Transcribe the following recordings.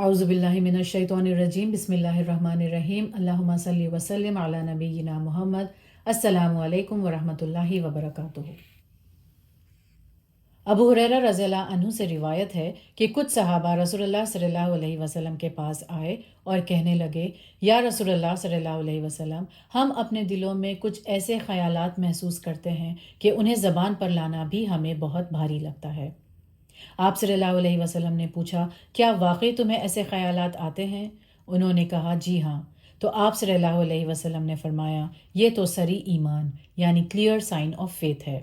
औज़ु बिल्लाहि मिनश शैतानिर रजीम बिस्मिल्लाहिर रहमानिर रहीम अल्लाहुम्मा सल्लि व सल्लिम अला नबिय्यिना मुहम्मद। अस्सलामु अलैकुम व रहमतुल्लाहि व बरकातुहू। अबू हुरैरा रज़ियल्लाहु अन्हु से रिवायत है कि कुछ सहाबा रसूलुल्लाह सल्लल्लाहु अलैहि वसल्लम के पास आए और कहने लगे, या रसूलुल्लाह सल्लल्लाहु अलैहि वसल्लम, हम अपने दिलों में कुछ ऐसे ख़यालात महसूस करते हैं कि उन्हें ज़बान पर लाना भी हमें बहुत भारी लगता है। आप सल्लल्लाहु अलैहि वसल्लम ने पूछा, क्या वाकई तुम्हें ऐसे ख़यालात आते हैं? उन्होंने कहा, जी हाँ। तो आप सल्लल्लाहु अलैहि वसल्लम ने फरमाया, ये तो सरी ईमान यानी क्लियर साइन ऑफ फेथ है।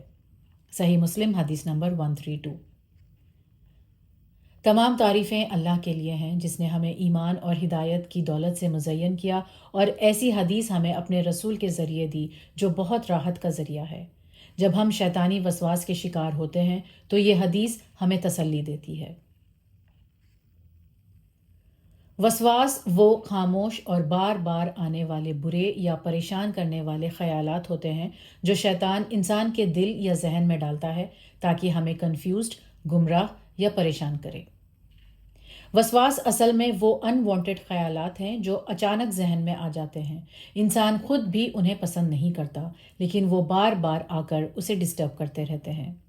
सही मुस्लिम हदीस नंबर 132। तमाम तारीफ़ें अल्लाह के लिए हैं जिसने हमें ईमान और हिदायत की दौलत से मुज़य्यन किया और ऐसी हदीस हमें अपने रसूल के ज़रिए दी जो बहुत राहत का ज़रिया है। जब हम शैतानी वसवास के शिकार होते हैं तो ये हदीस हमें तसल्ली देती है। वसवास वो खामोश और बार बार आने वाले बुरे या परेशान करने वाले ख़यालात होते हैं जो शैतान इंसान के दिल या जहन में डालता है ताकि हमें कंफ्यूज्ड, गुमराह या परेशान करे। वसवास असल में वो अनवांटेड ख़यालात हैं जो अचानक जहन में आ जाते हैं। इंसान खुद भी उन्हें पसंद नहीं करता, लेकिन वो बार बार आकर उसे डिस्टर्ब करते रहते हैं।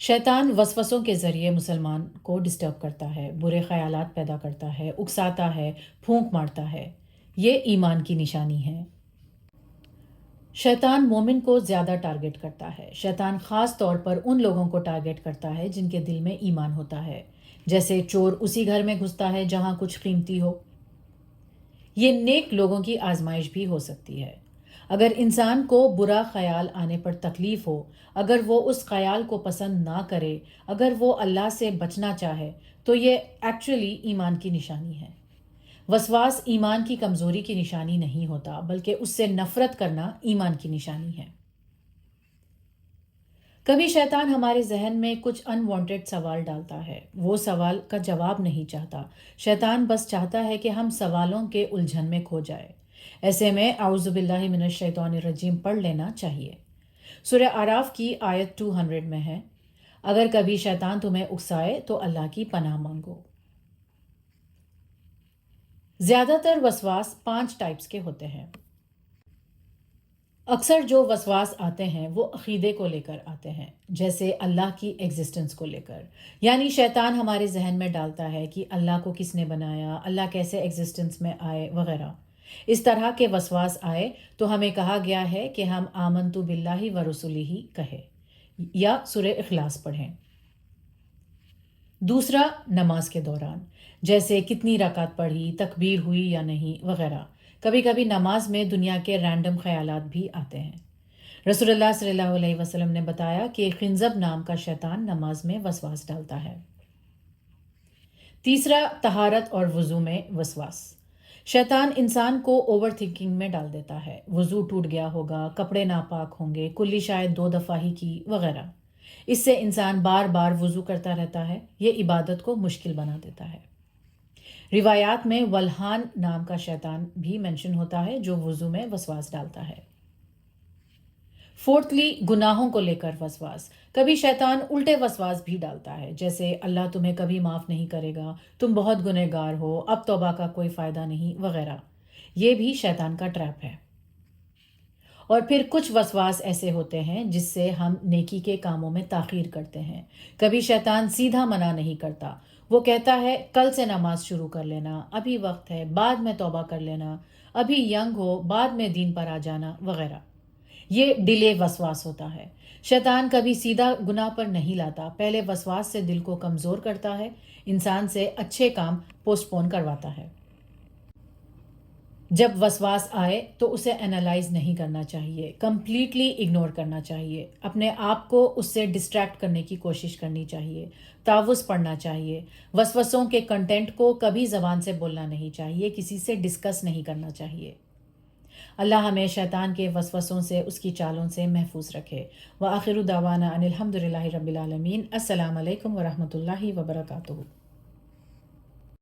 शैतान वसवसों के ज़रिए मुसलमान को डिस्टर्ब करता है, बुरे ख़यालात पैदा करता है, उकसाता है, फूंक मारता है। ये ईमान की निशानी है। शैतान मोमिन को ज़्यादा टारगेट करता है। शैतान ख़ास तौर पर उन लोगों को टारगेट करता है जिनके दिल में ईमान होता है। जैसे चोर उसी घर में घुसता है जहाँ कुछ कीमती हो। ये नेक लोगों की आजमाइश भी हो सकती है। अगर इंसान को बुरा ख्याल आने पर तकलीफ़ हो, अगर वो उस ख्याल को पसंद ना करे, अगर वो अल्लाह से बचना चाहे, तो ये एक्चुअली ईमान की निशानी है। वसवास ईमान की कमज़ोरी की निशानी नहीं होता, बल्कि उससे नफ़रत करना ईमान की निशानी है। कभी शैतान हमारे जहन में कुछ अनवांटेड सवाल डालता है। वो सवाल का जवाब नहीं चाहता। शैतान बस चाहता है कि हम सवालों के उलझन में खो जाए। ऐसे में औज़ु बिल्लाहि मिनश शैतानिर रजीम पढ़ लेना चाहिए। सूरह आराफ की आयत 200 में है, अगर कभी शैतान तुम्हें उकसाए तो अल्लाह की पनाह मांगो। ज़्यादातर वसवास 5 टाइप्स के होते हैं। अक्सर जो वसवास आते हैं वो अक़ीदे को लेकर आते हैं, जैसे अल्लाह की एग्जिस्टेंस को लेकर। यानी शैतान हमारे जहन में डालता है कि अल्लाह को किसने बनाया, अल्लाह कैसे एग्जिस्टेंस में आए वगैरह। इस तरह के वसवास आए तो हमें कहा गया है कि हम आमनतु बिल्लाहि व रसूलिही कहें या सूरह इखलास पढ़ें। दूसरा, नमाज के दौरान, जैसे कितनी रकात पढ़ी, तकबीर हुई या नहीं वगैरह। कभी कभी नमाज में दुनिया के रैंडम ख्यालात भी आते हैं। रसूलुल्लाह सल्लल्लाहु अलैहि वसल्लम ने बताया कि खिंजब नाम का शैतान नमाज में वसवास डालता है। तीसरा, तहारत और वज़ू में वसवास। शैतान इंसान को ओवर थिंकिंग में डाल देता है। वज़ू टूट गया होगा, कपड़े नापाक होंगे, कुल्ली शायद 2 दफ़ा ही की वगैरह। इससे इंसान बार बार वज़ू करता रहता है। ये इबादत को मुश्किल बना देता है। रिवायात में वल्हान नाम का शैतान भी मेंशन होता है जो वज़ू में वसवास डालता है। फोर्थली, गुनाहों को लेकर वसवास। कभी शैतान उल्टे वसवास भी डालता है, जैसे अल्लाह तुम्हें कभी माफ़ नहीं करेगा, तुम बहुत गुनहगार हो, अब तौबा का कोई फ़ायदा नहीं वगैरह। ये भी शैतान का ट्रैप है। और फिर कुछ वसवास ऐसे होते हैं जिससे हम नेकी के कामों में ताख़ीर करते हैं। कभी शैतान सीधा मना नहीं करता। वो कहता है, कल से नमाज शुरू कर लेना, अभी वक्त है, बाद में तौबा कर लेना, अभी यंग हो, बाद में दीन पर आ जाना वगैरह। ये डिले वसवास होता है। शैतान कभी सीधा गुनाह पर नहीं लाता, पहले वसवास से दिल को कमज़ोर करता है, इंसान से अच्छे काम पोस्टपोन करवाता है। जब वसवास आए तो उसे एनालाइज नहीं करना चाहिए, कंप्लीटली इग्नोर करना चाहिए। अपने आप को उससे डिस्ट्रैक्ट करने की कोशिश करनी चाहिए, तावुज़ पढ़ना चाहिए। वसवसों के कंटेंट को कभी ज़बान से बोलना नहीं चाहिए, किसी से डिस्कस नहीं करना चाहिए। अल्लाह हमें शैतान के वसवसों से, उसकी चालों से महफूज रखे। व आखिरु दावाना अनिल हम्दुलिल्लाहि रब्बिल आलमीन। अस्सलामु अलैकुम व रहमतुल्लाहि व बरकातुहू।